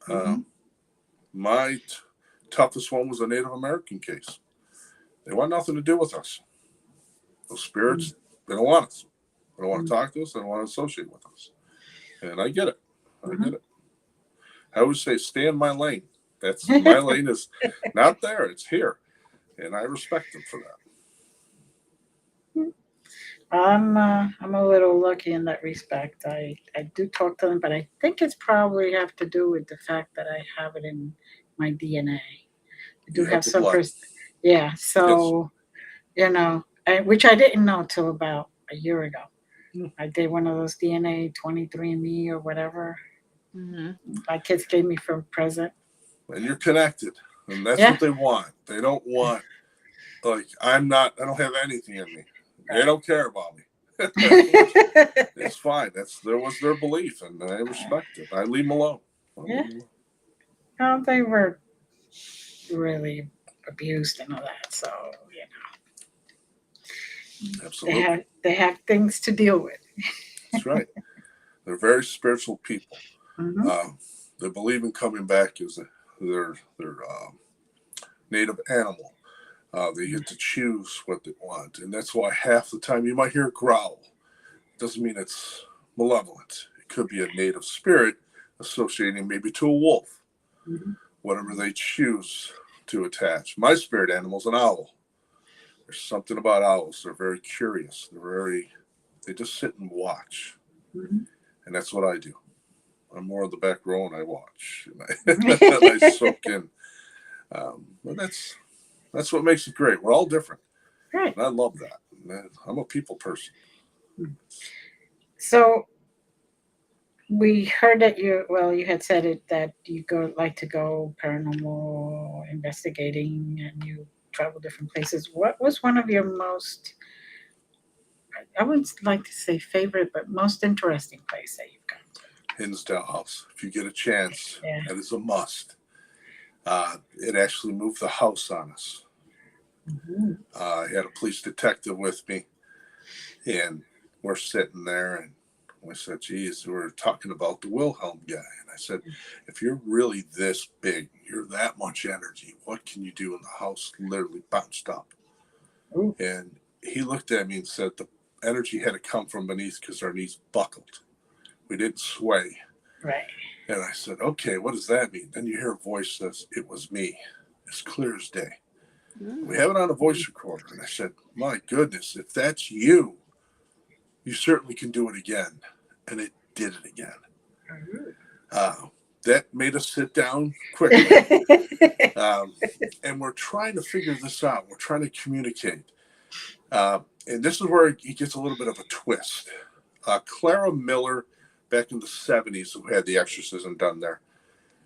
Mm-hmm. My toughest one was a Native American case. They want nothing to do with us. Those spirits, they don't want us. They don't want to talk to us. They don't want to associate with us. And I get it. I get it. I always say, stay in my lane. That's my lane is not there. It's here. And I respect them for that. I'm a little lucky in that respect. I do talk to them, but I think it's probably have to do with the fact that I have it in my DNA. I do You have have the some blood. yeah. Yes. So which I didn't know till about a year ago. Hmm. I did one of those DNA 23andMe or whatever. Mm-hmm. My kids gave me for a present. And you're connected. And that's Yeah. what they want. They don't want, like, I don't have anything in me. They don't care about me. It's funny. fine. There was their belief, and I respect it. I leave them alone. Yeah. Well, they were really abused and all that, so Absolutely. they have things to deal with. That's right. They're very spiritual people. Mm-hmm. They believe in coming back as their native animal. They get to choose what they want, and that's why half the time you might hear a growl. Doesn't mean it's malevolent. It could be a native spirit associating maybe to a wolf, whatever they choose to attach. My spirit animal is an owl. There's something about owls. They're very curious. They just sit and watch. And that's what I do. I'm more in the back row and I watch. And I soak in. But that's what makes it great. We're all different. Right. And I love that. I'm a people person. So we heard that you had said it that you like to go paranormal investigating and you travel different places. What was one of your most, I wouldn't like to say favorite, but most interesting place that you've gone to? Hinsdale House. If you get a chance, Yeah. that is a must. It actually moved the house on us. I had a police detective with me, and we're sitting there, and I said, geez, we're talking about the Wilhelm guy. And I said, if you're really this big, you're that much energy, what can you do? And the house literally bounced up. Ooh. And he looked at me and said the energy had to come from beneath because our knees buckled. We didn't sway. Right. And I said, okay, what does that mean? Then you hear a voice says, it was me. It's clear as day. We have it on a voice recorder. And I said, my goodness, if that's you, you certainly can do it again. And it did it again. That made us sit down quickly. And we're trying to figure this out. We're trying to communicate. And this is where it gets a little bit of a twist. Clara Miller, back in the 70s, who had the exorcism done there,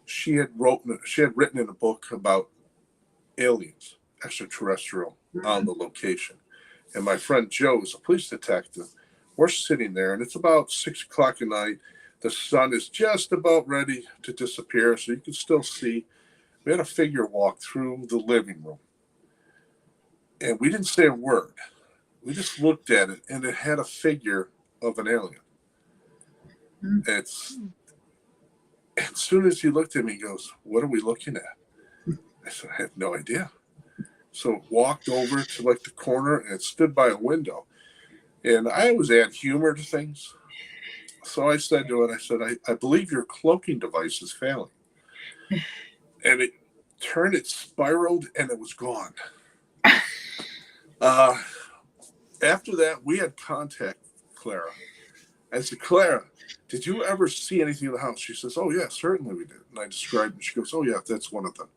she had written in a book about aliens, extraterrestrial, on the location. And my friend Joe is a police detective. We're sitting there, and it's about 6 o'clock at night. The sun is just about ready to disappear, so you can still see. We had a figure walk through the living room. And we didn't say a word. We just looked at it, and it had a figure of an alien. As soon as he looked at me, he goes, what are we looking at? I said, I have no idea. So walked over to like the corner, and it stood by a window. And I always add humor to things. So I said to it, I believe your cloaking device is failing. And it turned, it spiraled, and it was gone. After that, we had contact Clara. I said, Clara, did you ever see anything in the house? She says, oh, yeah, certainly we did. And I described it. She goes, oh, yeah, that's one of them.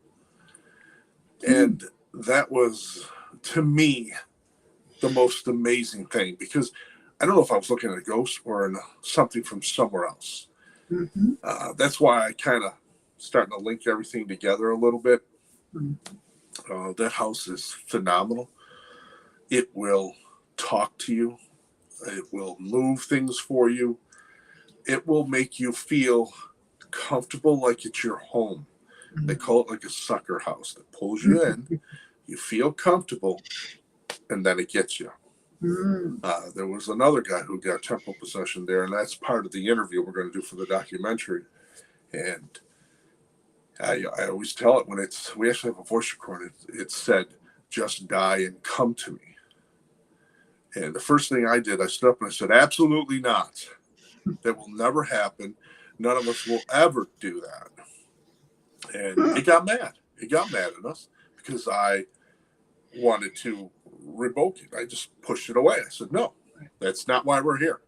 And that was, to me, the most amazing thing, because I don't know if I was looking at a ghost or something from somewhere else. That's why I kind of starting to link everything together a little bit. That house is phenomenal. It will talk to you. It will move things for you. It will make you feel comfortable like it's your home. They call it like a sucker house that pulls you in. You feel comfortable, and then it gets you. There was another guy who got temporal possession there, and that's part of the interview we're going to do for the documentary. And I always tell it when we actually have a voice recording. It said, just die and come to me. And the first thing I did, I stood up and I said, absolutely not. That will never happen. None of us will ever do that. And it got mad. It got mad at us because I wanted to revoke it. I just pushed it away. I said, no, that's not why we're here.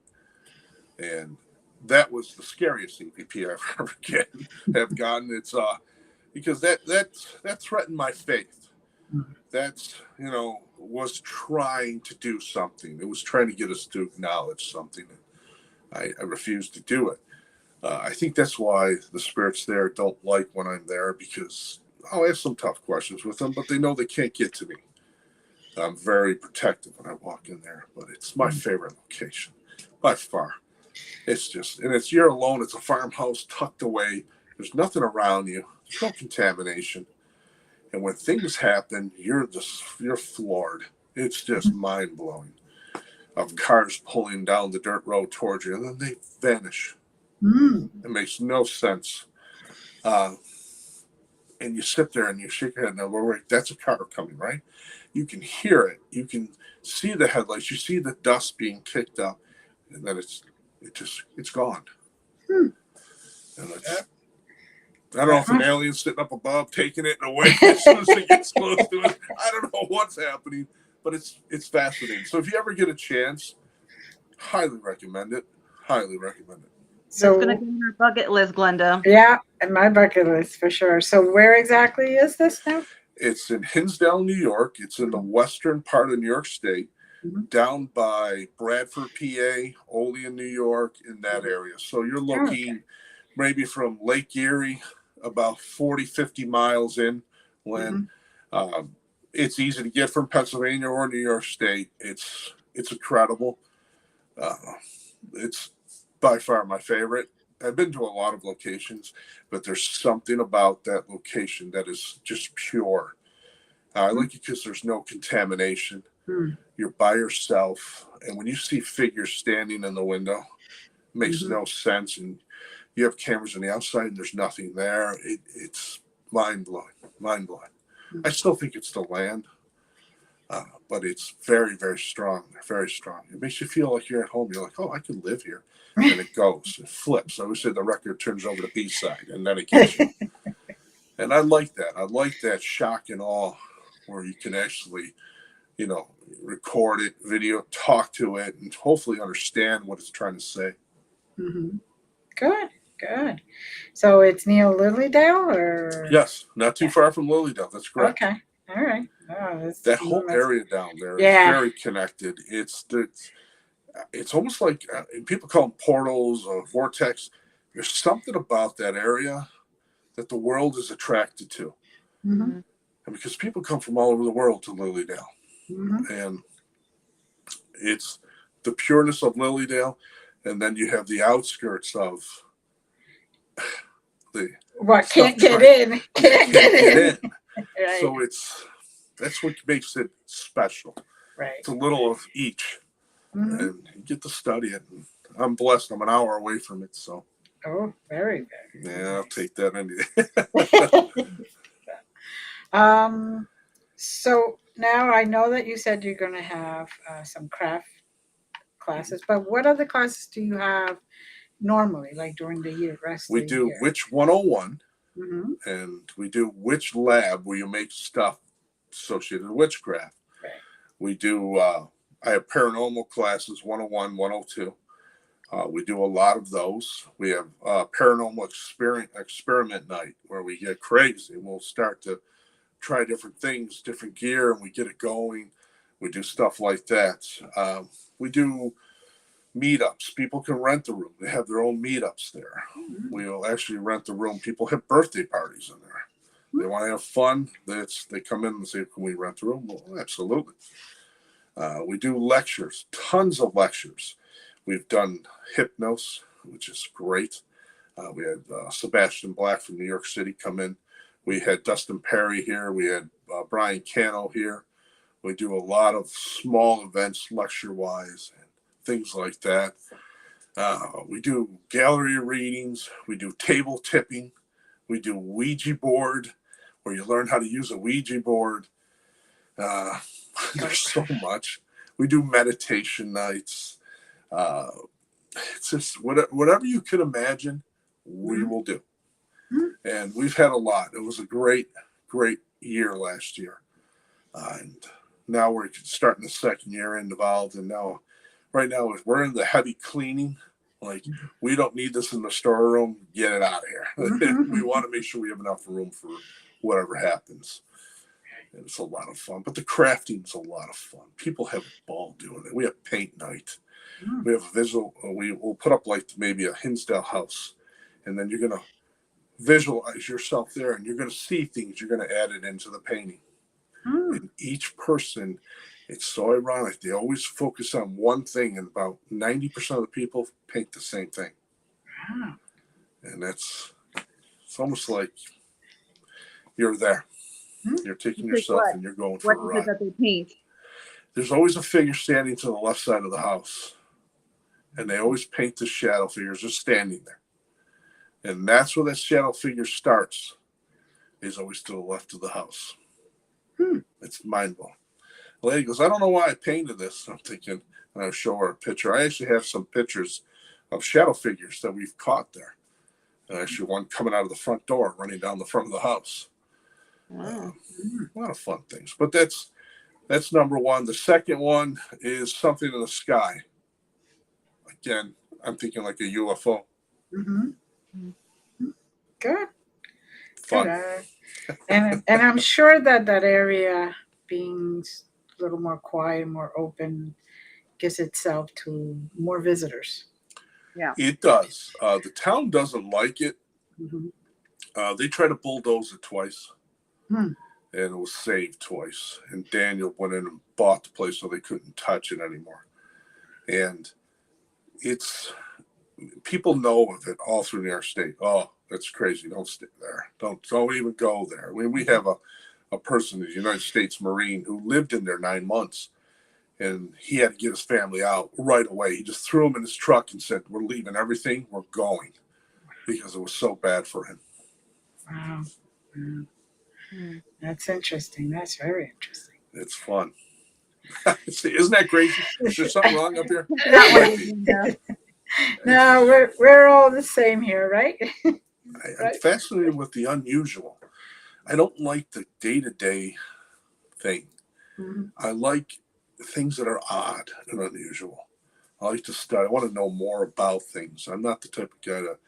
And that was the scariest EVP I've ever gotten. It's because that threatened my faith. That's, was trying to do something. It was trying to get us to acknowledge something. I refused to do it. I think that's why the spirits there don't like when I'm there, because I'll ask some tough questions with them, but they know they can't get to me. I'm very protective when I walk in there, but it's my favorite location by far. It's just, and it's, you're alone. It's a farmhouse tucked away. There's nothing around you. There's no contamination. And when things happen, you're floored. It's just mind blowing. Of cars pulling down the dirt road towards you, and then they vanish. Mm. It makes no sense. And you sit there and you shake your head. Now, we're like, that's a car coming, right? You can hear it. You can see the headlights. You see the dust being kicked up, and then it's gone. Hmm. And I don't know if an alien's sitting up above taking it away as soon as it gets close to it. I don't know what's happening, but it's fascinating. So if you ever get a chance, highly recommend it. Highly recommend it. So it's So gonna be on our bucket list, Glenda. yeah, and my bucket list for sure. So where exactly is this now? It's in Hinsdale, New York. It's in the western part of New York State, down by Bradford, PA, Olean, New York, in that area. So you're looking maybe from Lake Erie, about 40, 50 miles in. When it's easy to get from Pennsylvania or New York State. It's incredible. It's by far my favorite. I've been to a lot of locations, but there's something about that location that is just pure. I like it because there's no contamination. You're by yourself, and when you see figures standing in the window, it makes no sense. And you have cameras on the outside, and there's nothing there. It's mind blowing, mind blowing. I still think it's the land, but it's very, very strong, very strong. It makes you feel like you're at home. You're like, oh, I can live here. And it goes, it flips. I always say the record turns over to B side, and then it gets you. And I like that. I like that shock and awe where you can actually, record it, video, talk to it, and hopefully understand what it's trying to say. Good, good. So it's near Lilydale, or Yes, not too far from Lilydale. That's correct. okay, all right. Oh, That whole area down there is very connected. It's almost like people call them portals or vortex. There's something about that area that the world is attracted to. And because people come from all over the world to Lilydale. And it's the pureness of Lilydale, and then you have the outskirts of the what can't get in. Can't get in. Right. So that's what makes it special. Right. It's a little of each. And you get to study it. And I'm blessed. I'm an hour away from it, so. Oh, very, very. Yeah, I'll take that any day. So now I know that you said you're going to have some craft classes, but what other classes do you have normally, like during the year? We do Witch 101, and we do Witch Lab, where you make stuff associated with witchcraft. Right. We do, I have paranormal classes, 101, 102. We do a lot of those. We have paranormal experiment night, where we get crazy. We'll start to try different things, different gear, and we get it going. We do stuff like that. We do meetups. People can rent the room. They have their own meetups there. We'll actually rent the room. People have birthday parties in there. They want to have fun. They come in and say, can we rent the room? Well, absolutely. We do lectures, tons of lectures. We've done hypnos, which is great. We had Sebastian Black from New York City come in. We had Dustin Perry here. We had Brian Cano here. We do a lot of small events lecture-wise and things like that. We do gallery readings. We do table tipping. We do Ouija board, where you learn how to use a Ouija board. There's so much. We do meditation nights. It's just whatever you could imagine, we will do. And we've had a lot. It was a great, great year last year. And now we're starting the second year involved. And now, right now, we're in the heavy cleaning. Like, we don't need this in the storeroom. Get it out of here. We want to make sure we have enough room for whatever happens. And it's a lot of fun. But the crafting's a lot of fun. People have a ball doing it. We have paint night. We have a visual. We'll put up like maybe a Hinsdale house. And then you're going to visualize yourself there, and you're going to see things. You're going to add it into the painting. And each person It's so ironic. They always focus on one thing, and about 90% of the people paint the same thing. Wow. And it's almost like you're there. You're taking yourself and you're going for What a is it ride. that they paint? There's always a figure standing to the left side of the house. And they always paint the shadow figures just standing there. And that's where that shadow figure starts, is always to the left of the house. It's mind-blowing. The lady goes, I don't know why I painted this. I'm thinking, and I show her a picture. I actually have some pictures of shadow figures that we've caught there. And actually one coming out of the front door, running down the front of the house. A lot of fun things. But that's number one. The second one is something in the sky. Again, I'm thinking like a UFO. Good. Fun. Good. And I'm sure that area being a little more quiet, more open, gives itself to more visitors. Yeah. It does. The town doesn't like it. Mm-hmm. They tried to bulldoze it twice. Hmm. And it was saved twice. And Daniel went in and bought the place so they couldn't touch it anymore. And people know of it all through New York State. Oh, that's crazy. Don't stay there. Don't even go there. I mean, we have a person, the United States Marine, who lived in there 9 months. And he had to get his family out right away. He just threw him in his truck and said, we're leaving everything. We're going. Because it was so bad for him. Wow. That's interesting. That's very interesting. It's fun. Isn't that crazy? Is there something wrong up here? No, we're all the same here, right? I'm fascinated with the unusual. I don't like the day-to-day thing. I like things that are odd and unusual. I like to study. I want to know more about things. I'm not the type of guy to,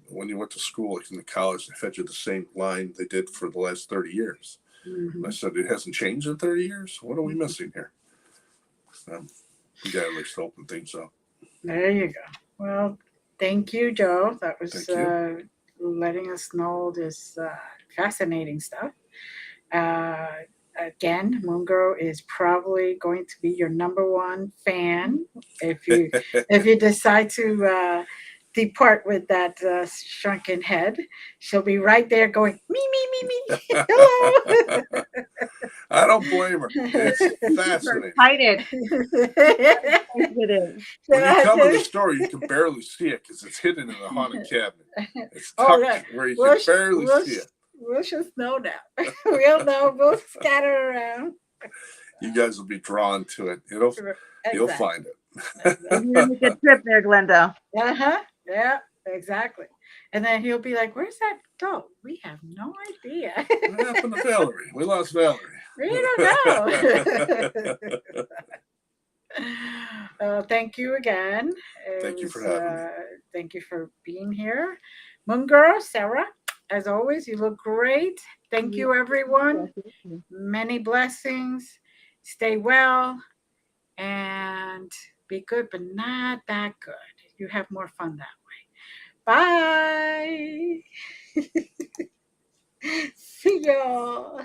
when you went to school, like in the college, they fed you the same line they did for the last 30 years. I said, it hasn't changed in 30 years? What are we missing here? The guy likes to open things up. There you go. Well, thank you, Joe. That was letting us know this fascinating stuff. Again, Moongirl is probably going to be your number one fan if you decide to depart with that shrunken head. She'll be right there going, me, hello. I don't blame her. It's fascinating. Excited. When you come to the store, you can barely see it because it's hidden in the haunted cabinet. It's tucked where you can barely see it. We'll just know now. We'll know. We'll scatter around. You guys will be drawn to it. You'll find it. You're gonna make a trip there, Glenda. Yeah, exactly. And then he'll be like, where's that doll? We have no idea. What happened to Valerie? We lost Valerie. We don't know. Thank you again. Thank you for having me. Thank you for being here. Moongirl, Sarah, as always, you look great. Thank you, everyone. Many blessings. Stay well and be good, but not that good. You have more fun that way. Bye. See y'all.